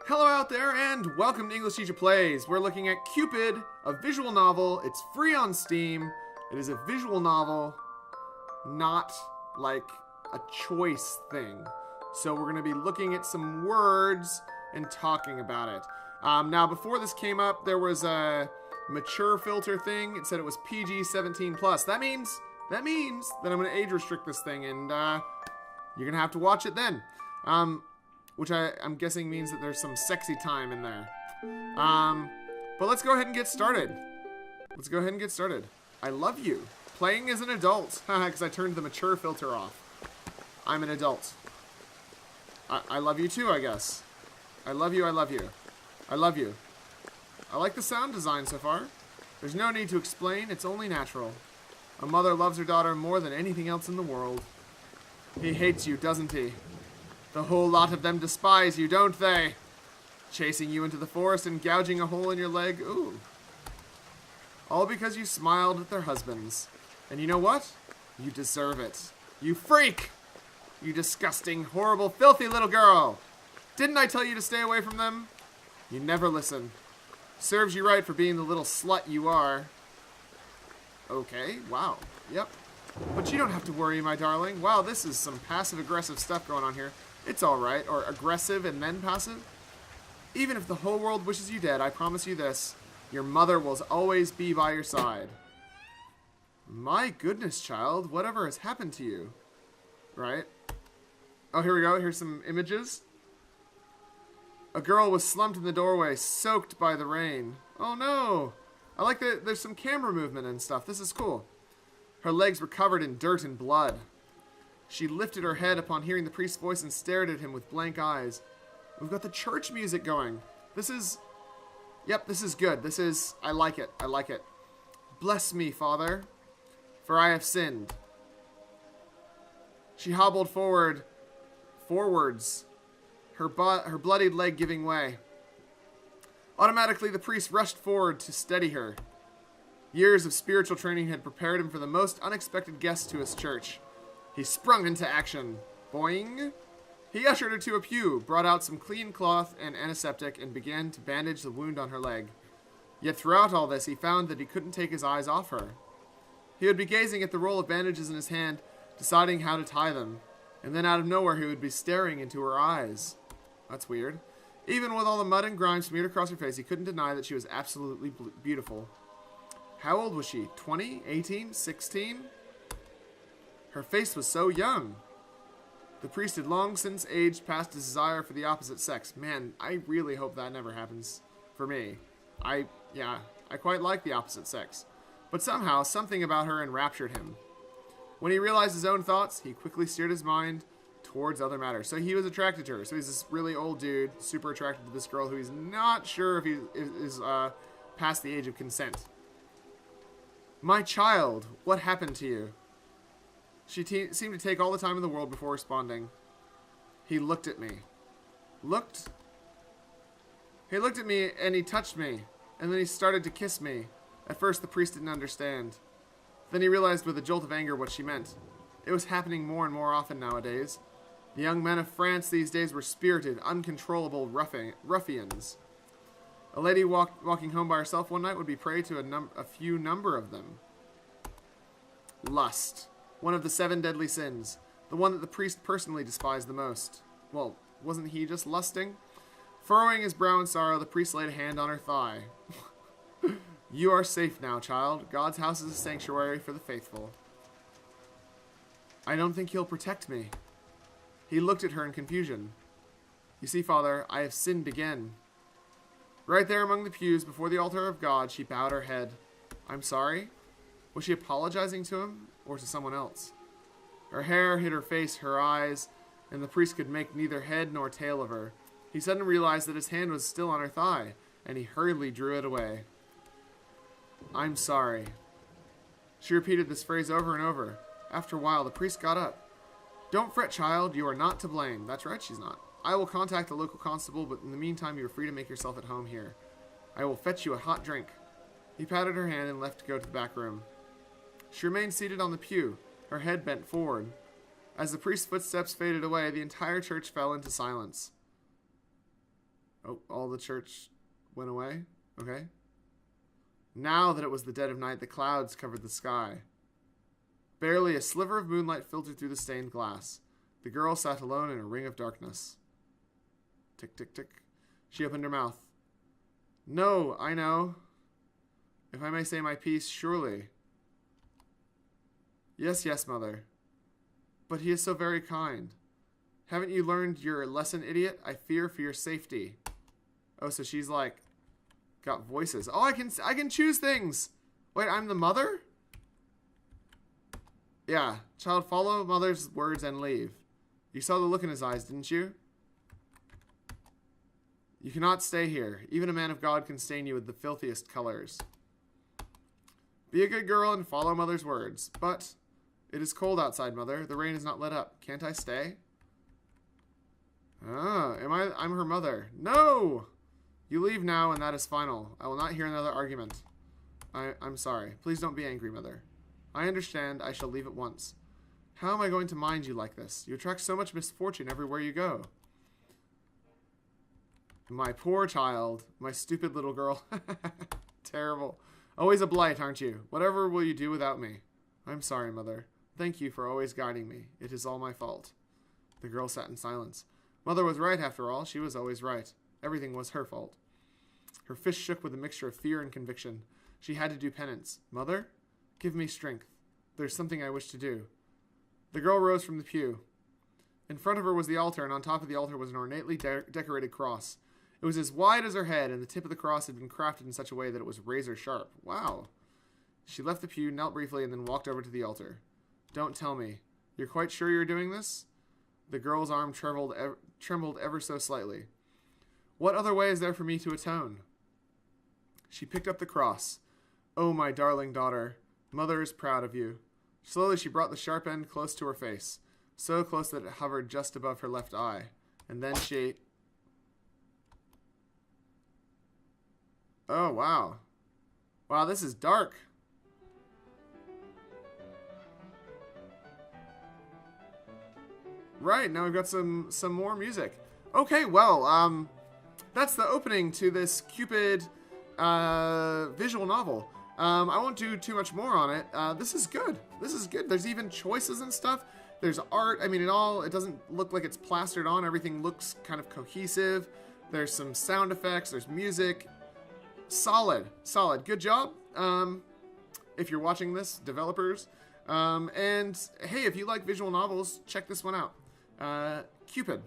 Hello out there, and welcome to English Teacher Plays. We're looking at Cupid, a visual novel. It's free on Steam. It is a visual novel, not like a choice thing. So we're going to be looking at some words and talking about it. Now, before this came up, there was a mature filter thing. It said it was PG-17+. That means that I'm going to age restrict this thing, and you're going to have to watch it then. Which I'm guessing means that there's some sexy time in there. But let's go ahead and get started. I love you. Playing as an adult. Because I turned the mature filter off. I'm an adult. I love you too, I guess. I love you. I like the sound design so far. There's no need to explain. It's only natural. A mother loves her daughter more than anything else in the world. He hates you, doesn't he? The whole lot of them despise you, don't they? Chasing you into the forest and gouging a hole in your leg. Ooh. All because you smiled at their husbands. And you know what? You deserve it. You freak! You disgusting, horrible, filthy little girl! Didn't I tell you to stay away from them? You never listen. Serves you right for being the little slut you are. Okay, wow. Yep. But you don't have to worry, my darling. Wow, this is some passive-aggressive stuff going on here. It's alright. Or aggressive and then passive. Even if the whole world wishes you dead, I promise you this. Your mother will always be by your side. My goodness, child. Whatever has happened to you? Right? Oh, here we go. Here's some images. A girl was slumped in the doorway, soaked by the rain. Oh, no. I like that there's some camera movement and stuff. This is cool. Her legs were covered in dirt and blood. She lifted her head upon hearing the priest's voice and stared at him with blank eyes. We've got the church music going. This is good. I like it. Bless me, Father, for I have sinned. She hobbled forwards, her bloodied leg giving way. Automatically, the priest rushed forward to steady her. Years of spiritual training had prepared him for the most unexpected guest to his church. He sprung into action. Boing! He ushered her to a pew, brought out some clean cloth and antiseptic, and began to bandage the wound on her leg. Yet throughout all this, he found that he couldn't take his eyes off her. He would be gazing at the roll of bandages in his hand, deciding how to tie them. And then out of nowhere, he would be staring into her eyes. That's weird. Even with all the mud and grime smeared across her face, he couldn't deny that she was absolutely beautiful. How old was she? 20? 18? 16? Her face was so young. The priest had long since aged past his desire for the opposite sex. Man, I really hope that never happens for me. I quite like the opposite sex. But somehow, something about her enraptured him. When he realized his own thoughts, he quickly steered his mind towards other matters. So he was attracted to her. So he's this really old dude, super attracted to this girl who he's not sure if he is past the age of consent. My child, what happened to you? She seemed to take all the time in the world before responding. He looked at me. He looked at me and he touched me. And then he started to kiss me. At first the priest didn't understand. Then he realized with a jolt of anger what she meant. It was happening more and more often nowadays. The young men of France these days were spirited, uncontrollable ruffians. A lady walking home by herself one night would be prey to a few number of them. Lust. One of the 7 deadly sins. The one that the priest personally despised the most. Well, wasn't he just lusting? Furrowing his brow in sorrow, the priest laid a hand on her thigh. You are safe now, child. God's house is a sanctuary for the faithful. I don't think he'll protect me. He looked at her in confusion. You see, Father, I have sinned again. Right there among the pews before the altar of God, she bowed her head. I'm sorry? Was she apologizing to him or to someone else? Her hair hid her face, her eyes, and the priest could make neither head nor tail of her. He suddenly realized that his hand was still on her thigh, and he hurriedly drew it away. I'm sorry. She repeated this phrase over and over. After a while, the priest got up. Don't fret, child. You are not to blame. That's right, she's not. I will contact the local constable, but in the meantime, you are free to make yourself at home here. I will fetch you a hot drink. He patted her hand and left to go to the back room. She remained seated on the pew, her head bent forward. As the priest's footsteps faded away, the entire church fell into silence. Oh, all the church went away. Okay. Now that it was the dead of night, the clouds covered the sky. Barely a sliver of moonlight filtered through the stained glass. The girl sat alone in a ring of darkness. Tick, tick, tick. She opened her mouth. No, I know. If I may say my piece, surely. Yes, yes, mother. But he is so very kind. Haven't you learned your lesson, idiot? I fear for your safety. Oh, so she's like, got voices. Oh, I can choose things. Wait, I'm the mother? Yeah, child, follow mother's words and leave. You saw the look in his eyes, didn't you? You cannot stay here. Even a man of God can stain you with the filthiest colors. Be a good girl and follow mother's words. But it is cold outside, mother. The rain is not let up. Can't I stay? Ah, I'm her mother. No! You leave now, and that is final. I will not hear another argument. I'm sorry. Please don't be angry, mother. I understand. I shall leave at once. How am I going to mind you like this? You attract so much misfortune everywhere you go. My poor child. My stupid little girl. Terrible. Always a blight, aren't you? Whatever will you do without me? I'm sorry, mother. Thank you for always guiding me. It is all my fault. The girl sat in silence. Mother was right, after all. She was always right. Everything was her fault. Her fist shook with a mixture of fear and conviction. She had to do penance. Mother, give me strength. There's something I wish to do. The girl rose from the pew. In front of her was the altar, and on top of the altar was an ornately decorated cross. It was as wide as her head, and the tip of the cross had been crafted in such a way that it was razor sharp. Wow. She left the pew, knelt briefly, and then walked over to the altar. Don't tell me. You're quite sure you're doing this? The girl's arm trembled ever so slightly. What other way is there for me to atone? She picked up the cross. Oh, my darling daughter. Mother is proud of you. Slowly she brought the sharp end close to her face, so close that it hovered just above her left eye. And then she... Oh, wow. Wow, this is dark. Right, now we've got some more music. Okay, well, that's the opening to this Cupid visual novel. I won't do too much more on it. This is good. This is good. There's even choices and stuff. There's art. I mean, it doesn't look like it's plastered on. Everything looks kind of cohesive. There's some sound effects. There's music. Solid. Good job. If you're watching this, developers. And hey, if you like visual novels, check this one out. Cupid.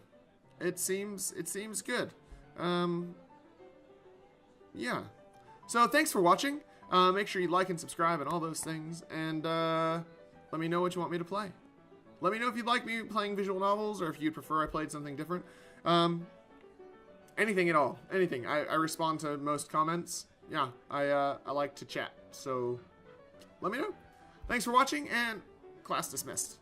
It seems good. Yeah. So thanks for watching. Make sure you like and subscribe and all those things. And let me know what you want me to play. Let me know if you'd like me playing visual novels or if you'd prefer I played something different. Anything at all. Anything. I respond to most comments. Yeah, I like to chat. So let me know. Thanks for watching, and class dismissed.